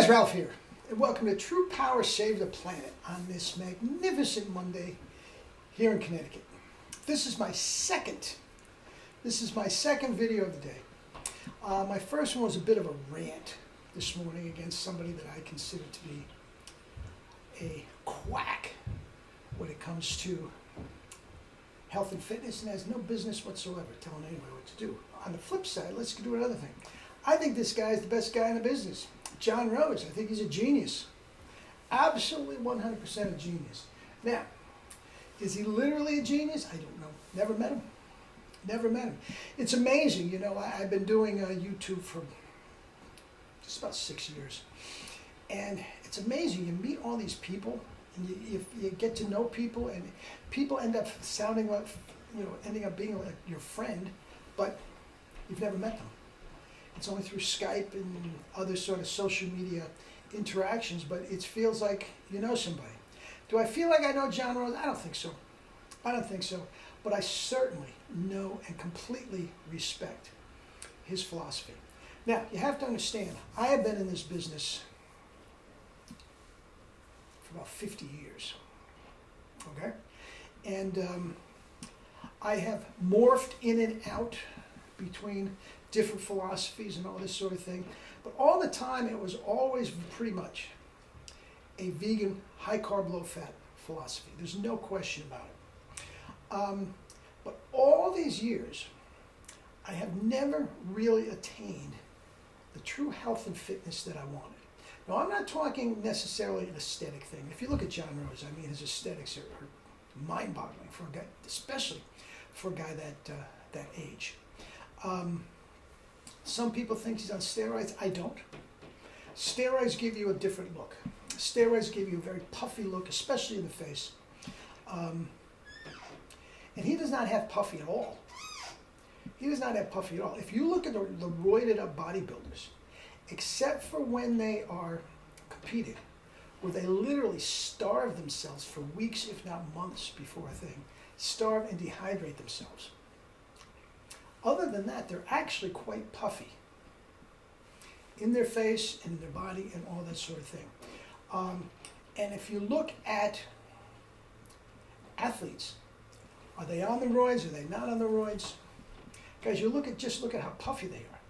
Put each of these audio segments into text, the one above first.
guys, Ralph here, and welcome to True Power Save the Planet on this magnificent Monday here in Connecticut. This is my second video of the day. My first one was a bit of a rant this morning against somebody that I consider to be a quack when it comes to health and fitness and has no business whatsoever telling anyone what to do. On the flip side, let's do another thing. I think this guy is the best guy in the business. John Rose, I think he's a genius. Absolutely 100% a genius. Now, is he literally a genius? I don't know. Never met him. Never met him. It's amazing, you know, I've been doing YouTube for just about 6 years. And it's amazing. You meet all these people, and you get to know people, and people end up sounding like, you know, ending up being like your friend, but you've never met them. It's only through Skype and other sort of social media interactions, but it feels like you know somebody. Do I feel like I know John Rose? I don't think so. I don't think so. But I certainly know and completely respect his philosophy. Now, you have to understand, I have been in this business for about 50 years, okay? And I have morphed in and out between different philosophies and all this sort of thing. But all the time, it was always pretty much a vegan, high-carb, low-fat philosophy. There's no question about it. But all these years, I have never really attained the true health and fitness that I wanted. Now, I'm not talking necessarily an aesthetic thing. If you look at John Rose, I mean, his aesthetics are mind-boggling for a guy, especially for a guy that age. Some people think he's on steroids. I don't. Steroids give you a different look. Steroids give you a very puffy look, especially in the face. And he does not have puffy at all. He does not have puffy at all. If you look at the roided up bodybuilders, except for when they are competing, where they literally starve themselves for weeks, if not months before a thing, starve and dehydrate themselves. Other than that, they're actually quite puffy in their face, in their body, and all that sort of thing. And if you look at athletes, are they on the roids? Are they not on the roids? Guys, just look at how puffy they are.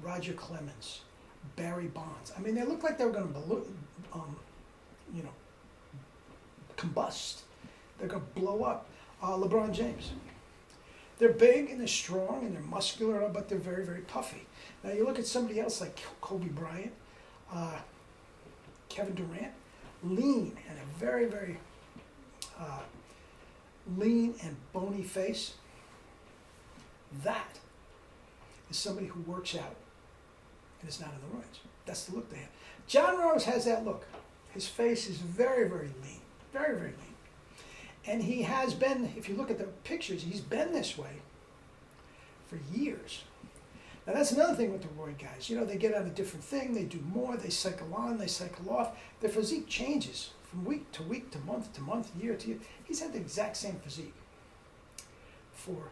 Roger Clemens, Barry Bonds. I mean, they look like they were going to, combust. They're going to blow up. LeBron James. They're big and they're strong and they're muscular, but they're very, very puffy. Now you look at somebody else like Kobe Bryant, Kevin Durant, lean and a very, very lean and bony face. That is somebody who works out and is not on the roids. That's the look they have. John Rose has that look. His face is very, very lean, very, very lean. And he has been, if you look at the pictures, he's been this way for years. Now that's another thing with the roid guys. You know, they get on a different thing, they do more, they cycle on, they cycle off. Their physique changes from week, to month, year to year. He's had the exact same physique for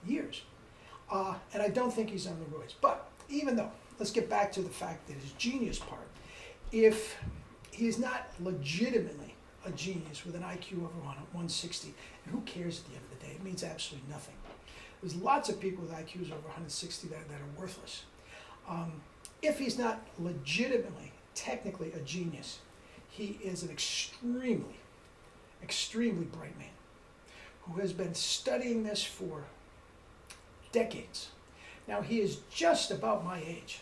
years. And I don't think he's on the roids. But even though, let's get back to the fact that his genius part. If he's not legitimately a genius with an IQ over 160, and who cares at the end of the day? It means absolutely nothing. There's lots of people with IQs over 160 that are worthless. If he's not legitimately, technically a genius, he is an extremely, extremely bright man who has been studying this for decades. Now, he is just about my age.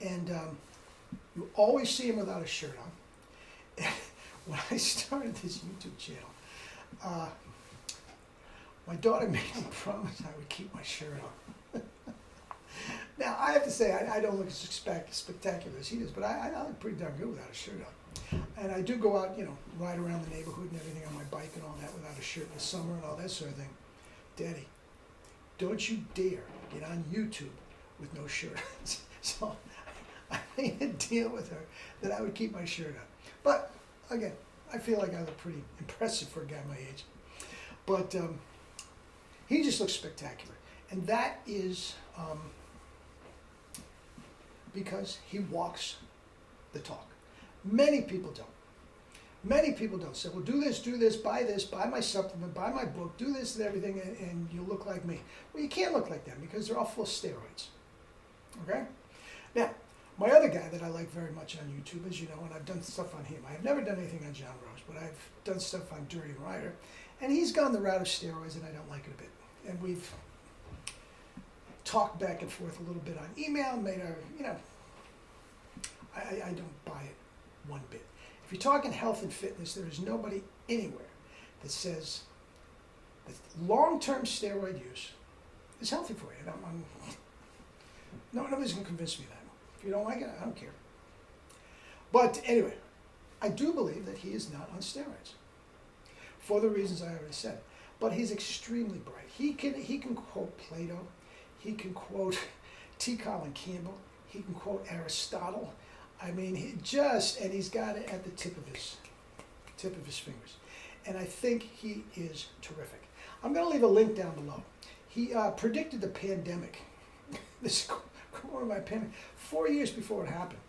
And you always see him without a shirt on. When I started this YouTube channel, my daughter made me promise I would keep my shirt on. Now, I have to say, I don't look as spectacular as he does, but I look pretty darn good without a shirt on. And I do go out, you know, ride around the neighborhood and everything on my bike and all that without a shirt in the summer and all that sort of thing. Daddy, don't you dare get on YouTube with no shirt. So I made a deal with her that I would keep my shirt on. But again, I feel like I look pretty impressive for a guy my age. But he just looks spectacular. And that is because he walks the talk. Many people don't. Many people don't say, well, do this, buy my supplement, buy my book, do this and everything, and you'll look like me. Well, you can't look like them because they're all full of steroids. Okay? Now, my other guy that I like very much on YouTube, as you know, and I've done stuff on him. I've never done anything on John Rose, but I've done stuff on Durian Ryder, and he's gone the route of steroids, and I don't like it a bit. And we've talked back and forth a little bit on email, made our, I don't buy it one bit. If you're talking health and fitness, there is nobody anywhere that says that long-term steroid use is healthy for you. Nobody's going to convince me of that. If you don't like it, I don't care. But anyway, I do believe that he is not on steroids for the reasons I already said. But he's extremely bright. He can quote Plato. He can quote T. Colin Campbell. He can quote Aristotle. I mean, and he's got it at the tip of his fingers. And I think he is terrific. I'm going to leave a link down below. He predicted the pandemic, this coronavirus pandemic, 4 years before it happened.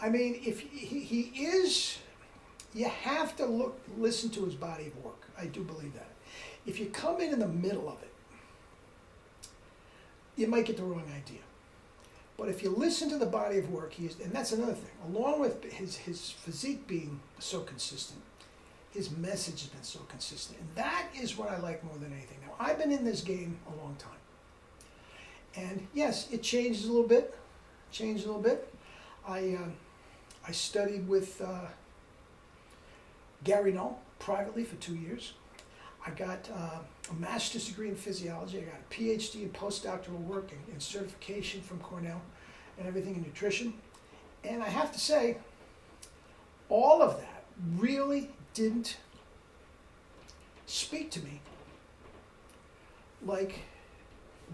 I mean, if he is, you have to listen to his body of work. I do believe that. If you come in the middle of it, you might get the wrong idea. But if you listen to the body of work, and that's another thing, along with his physique being so consistent, his message has been so consistent. And that is what I like more than anything. Now, I've been in this game a long time. And yes, it changes a little bit. I studied with Gary Null privately for 2 years. I got a master's degree in physiology. I got a PhD in postdoctoral work and certification from Cornell and everything in nutrition. And I have to say, all of that really didn't speak to me, like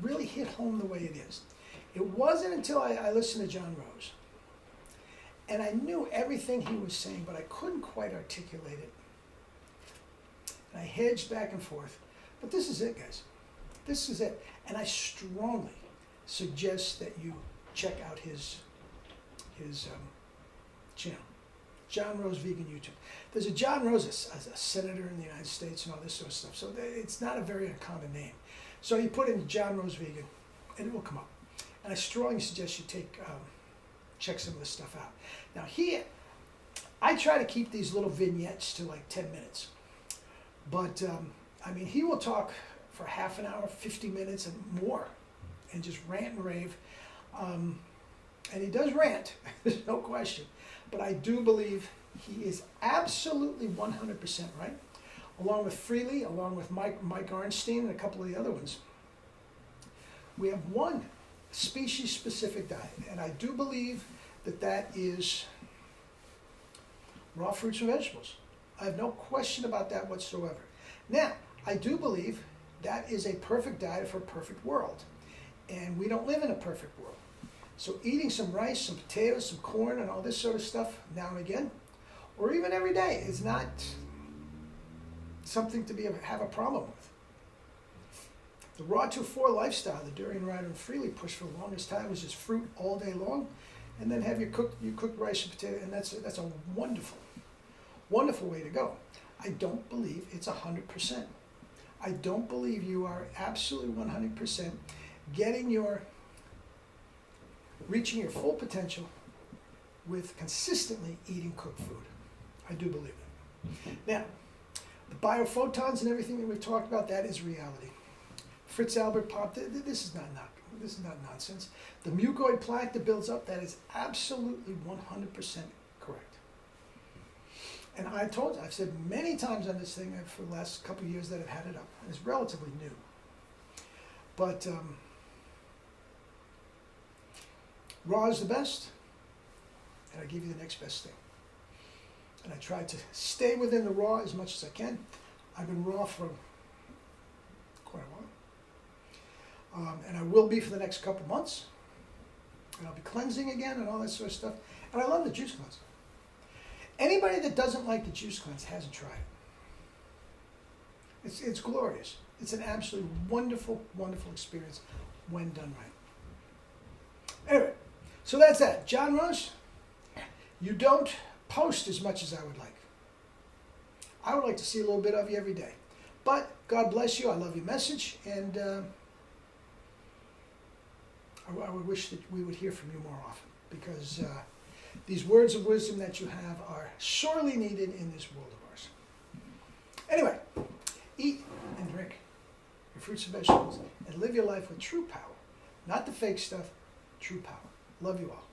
really hit home the way it is. It wasn't until I listened to John Rose and I knew everything he was saying, but I couldn't quite articulate it. And I hedged back and forth. But this is it, guys. This is it. And I strongly suggest that you check out his channel, John Rose Vegan YouTube. There's a John Rose, a senator in the United States and all this sort of stuff. So it's not a very uncommon name. So you put in John Rose Vegan, and it will come up. And I strongly suggest you check some of this stuff out. Now I try to keep these little vignettes to like 10 minutes. But, I mean, he will talk for half an hour, 50 minutes and more, and just rant and rave. And he does rant, there's no question. But I do believe he is absolutely 100% right, along with Freely, along with Mike Arnstein and a couple of the other ones. We have one species-specific diet, and I do believe that is raw fruits and vegetables. I have no question about that whatsoever. Now, I do believe that is a perfect diet for a perfect world. And we don't live in a perfect world. So eating some rice, some potatoes, some corn, and all this sort of stuff now and again, or even every day, is not something to have a problem with. The Raw to 4 lifestyle that Durian Ryder and Freely pushed for the longest time was just fruit all day long, and then have your cooked rice and potato, and that's a wonderful, wonderful way to go. I don't believe it's 100%. I don't believe you are absolutely 100% reaching your full potential with consistently eating cooked food. I do believe that. Now, the biophotons and everything that we talked about, that is reality. Fritz Albert Pop, this is not nonsense. The mucoid plaque that builds up, that is absolutely 100% correct. And I've said many times on this thing for the last couple of years that I've had it up. It's relatively new. But raw is the best, and I give you the next best thing. And I try to stay within the raw as much as I can. I've been raw for quite a while. And I will be for the next couple months. And I'll be cleansing again and all that sort of stuff. And I love the juice cleanse. Anybody that doesn't like the juice cleanse hasn't tried it. It's glorious. It's an absolutely wonderful, wonderful experience when done right. Anyway, So that's that. John Rose, you don't post as much as I would like. I would like to see a little bit of you every day. But God bless you. I love your message. And I would wish that we would hear from you more often. Because these words of wisdom that you have are sorely needed in this world of ours. Anyway, eat and drink your fruits and vegetables and live your life with true power. Not the fake stuff, true power. Love you all.